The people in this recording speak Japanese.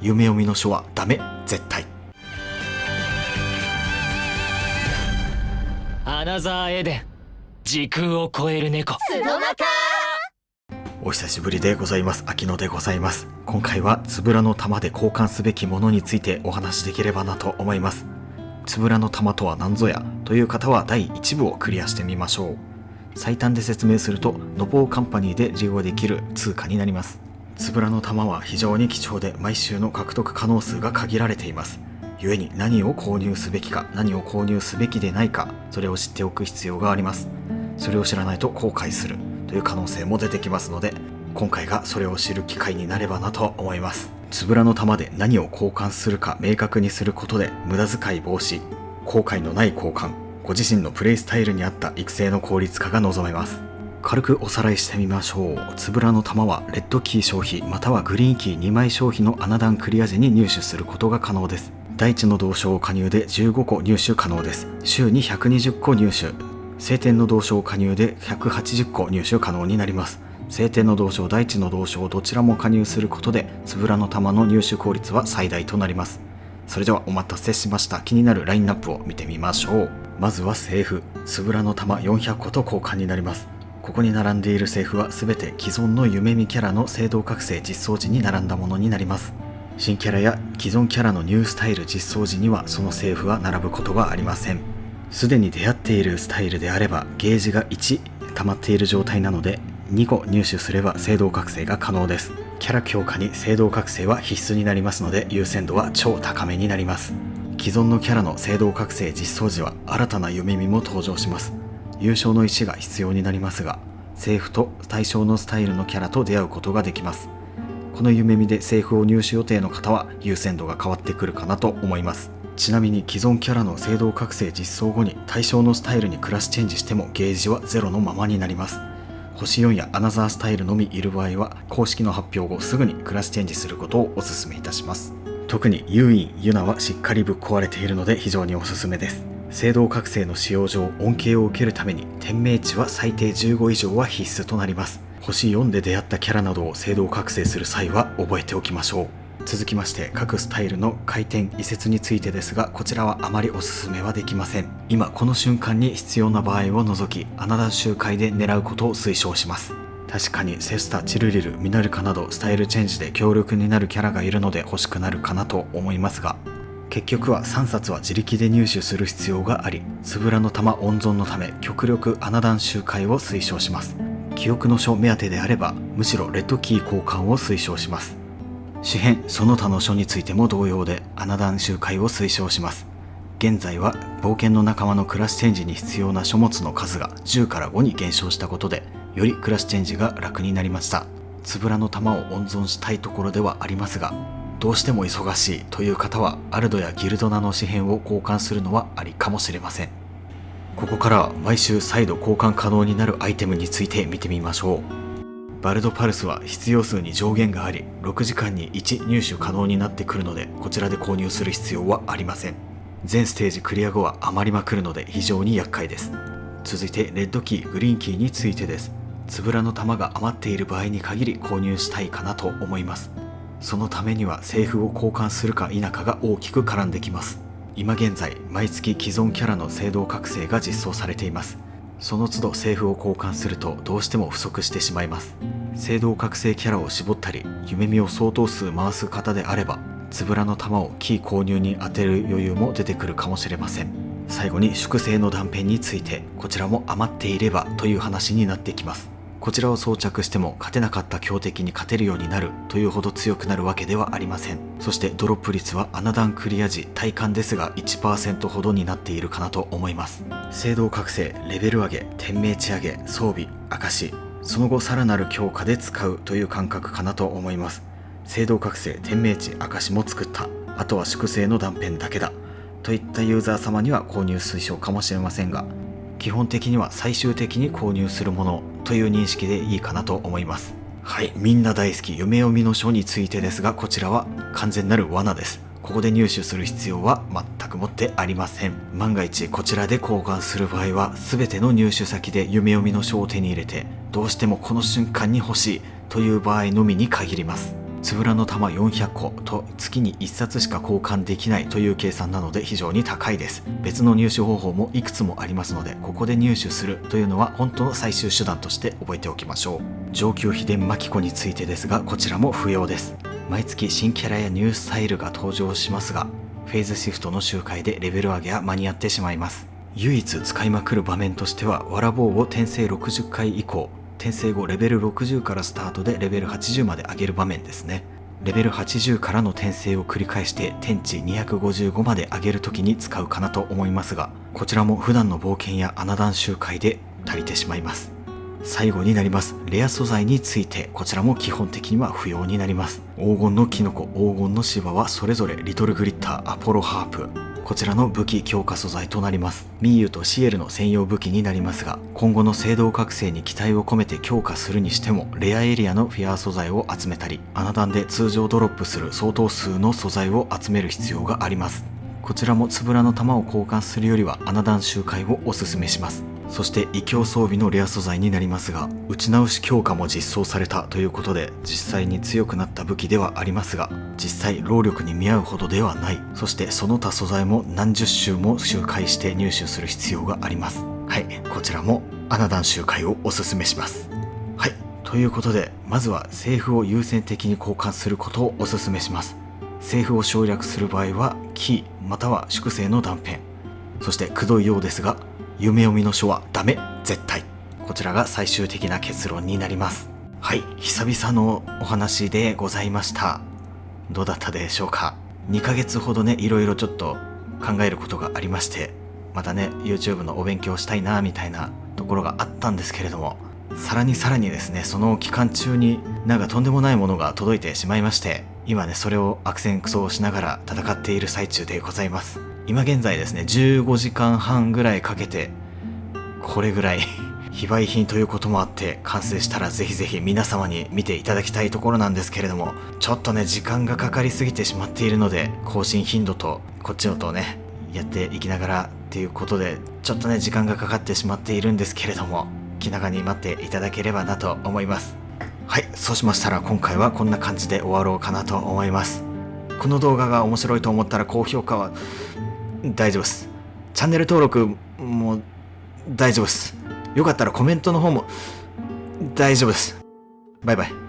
夢読みの書はダメ、絶対。アナザーエデン、時空を超える猫。スノマタお久しぶりでございます。秋野でございます。今回はつぶらの玉で交換すべきものについてお話しできればなと思います。つぶらの玉とは何ぞやという方は第1部をクリアしてみましょう。最短で説明すると、ノポーカンパニーで利用できる通貨になります。つぶらの玉は非常に貴重で、毎週の獲得可能数が限られています。故に何を購入すべきか、何を購入すべきでないか、それを知っておく必要があります。それを知らないと後悔するという可能性も出てきますので、今回がそれを知る機会になればなと思います。つぶらの玉で何を交換するか明確にすることで、無駄遣い防止、後悔のない交換、ご自身のプレイスタイルに合った育成の効率化が望めます。軽くおさらいしてみましょう。つぶらの玉はレッドキー消費またはグリーンキー2枚消費の穴段クリア時に入手することが可能です。第一の同章を加入で15個入手可能です。週に120個入手、晴天の同章を加入で180個入手可能になります。晴天の同章、第一の同章どちらも加入することで、つぶらの玉の入手効率は最大となります。それではお待たせしました。気になるラインナップを見てみましょう。まずはセーフ、つぶらの玉400個と交換になります。ここに並んでいるセーフはすべて既存の夢見キャラの聖堂覚醒実装時に並んだものになります。新キャラや既存キャラのニュースタイル実装時にはそのセーフは並ぶことはありません。すでに出会っているスタイルであればゲージが1溜まっている状態なので、2個入手すれば聖堂覚醒が可能です。キャラ強化に聖堂覚醒は必須になりますので、優先度は超高めになります。既存のキャラの聖堂覚醒実装時は新たな夢見も登場します。優勝の石が必要になりますが、セーフと対象のスタイルのキャラと出会うことができます。この夢見でセーフを入手予定の方は優先度が変わってくるかなと思います。ちなみに既存キャラの聖堂覚醒実装後に対象のスタイルにクラスチェンジしてもゲージは0のままになります。星4やアナザースタイルのみいる場合は、公式の発表後すぐにクラスチェンジすることをお勧めいたします。特にユーイン、ユナはしっかりぶっ壊れているので非常におすすめです。聖堂覚醒の使用上恩恵を受けるために天命値は最低15以上は必須となります。星4で出会ったキャラなどを聖堂覚醒する際は覚えておきましょう。続きまして各スタイルの回転移設についてですが、こちらはあまりおすすめはできません。今この瞬間に必要な場合を除き、穴段周回で狙うことを推奨します。確かにセスタ、チルリル、ミナルカなどスタイルチェンジで強力になるキャラがいるので欲しくなるかなと思いますが、結局は3冊は自力で入手する必要があり、つぶらの玉温存のため極力穴段周回を推奨します。記憶の書目当てであればむしろレッドキー交換を推奨します。詩編その他の書についても同様で穴段周回を推奨します。現在は冒険の仲間のクラスチェンジに必要な書物の数が10から5に減少したことで、よりクラスチェンジが楽になりました。つぶらの玉を温存したいところではありますが、どうしても忙しいという方はアルドやギルドナの詩編を交換するのはありかもしれません。ここからは毎週再度交換可能になるアイテムについて見てみましょう。バルドパルスは必要数に上限があり、6時間に1入手可能になってくるので、こちらで購入する必要はありません。全ステージクリア後は余りまくるので非常に厄介です。続いてレッドキー、グリーンキーについてです。つぶらの玉が余っている場合に限り購入したいかなと思います。そのためにはセーフを交換するか否かが大きく絡んできます。今現在毎月既存キャラの聖堂覚醒が実装されています。その都度セーフを交換するとどうしても不足してしまいます。聖堂覚醒キャラを絞ったり夢見を相当数回す方であれば、つぶらの玉をキー購入に当てる余裕も出てくるかもしれません。最後に粛清の断片について、こちらも余っていればという話になってきます。こちらを装着しても勝てなかった強敵に勝てるようになるというほど強くなるわけではありません。そしてドロップ率は穴段クリア時体感ですが 1% ほどになっているかなと思います。聖堂覚醒、レベル上げ、天命値上げ、装備、証、その後さらなる強化で使うという感覚かなと思います。聖堂覚醒、天命値、証も作った、あとは粛清の断片だけだといったユーザー様には購入推奨かもしれませんが、基本的には最終的に購入するものという認識でいいかなと思います。はい、みんな大好き夢読みの書についてですが、こちらは完全なる罠です。ここで入手する必要は全くもってありません。万が一こちらで交換する場合は全ての入手先で夢読みの書を手に入れて、どうしてもこの瞬間に欲しいという場合のみに限ります。つぶらの玉400個と月に1冊しか交換できないという計算なので非常に高いです。別の入手方法もいくつもありますので、ここで入手するというのは本当の最終手段として覚えておきましょう。上級秘伝マキコについてですが、こちらも不要です。毎月新キャラやニュースタイルが登場しますが、フェーズシフトの周回でレベル上げは間に合ってしまいます。唯一使いまくる場面としては、わらぼうを転生60回以降、転生後レベル60からスタートでレベル80まで上げる場面ですね。レベル80からの転生を繰り返して天地255まで上げるときに使うかなと思いますが、こちらも普段の冒険や穴段周回で足りてしまいます。最後になります。レア素材について、こちらも基本的には不要になります。黄金のキノコ、黄金の芝はそれぞれリトルグリッター、アポロハープ、こちらの武器強化素材となります。ミーユとシエルの専用武器になりますが、今後の聖堂覚醒に期待を込めて強化するにしても、レアエリアのフィアー素材を集めたり、穴段で通常ドロップする相当数の素材を集める必要があります。こちらもつぶらの玉を交換するよりは穴段周回をおすすめします。そして異教装備のレア素材になりますが、打ち直し強化も実装されたということで、実際に強くなった武器ではありますが、実際労力に見合うほどではない。そしてその他素材も何十周も周回して入手する必要があります。はい、こちらも穴段周回をおすすめします。はい、ということで、まずはセーフを優先的に交換することをおすすめします。セーフを省略する場合はキーまたは粛清の断片、そしてくどいようですが夢読みの書はダメ絶対、こちらが最終的な結論になります。はい、久々のお話でございました。どうだったでしょうか。2ヶ月ほどね、いろいろちょっと考えることがありまして、またね YouTube のお勉強したいなみたいなところがあったんですけれども、さらにですね、その期間中になんかとんでもないものが届いてしまいまして、今ねそれを悪戦苦闘しながら戦っている最中でございます。今現在ですね15時間半ぐらいかけて、これぐらい非売品ということもあって完成したらぜひぜひ皆様に見ていただきたいところなんですけれども、ちょっとね時間がかかりすぎてしまっているので、更新頻度とこっちのとねやっていきながらっていうことでちょっとね時間がかかってしまっているんですけれども、気長に待っていただければなと思います。はい、そうしましたら今回はこんな感じで終わろうかなと思います。この動画が面白いと思ったら高評価は大丈夫です。チャンネル登録も大丈夫です。よかったらコメントの方も大丈夫です。バイバイ。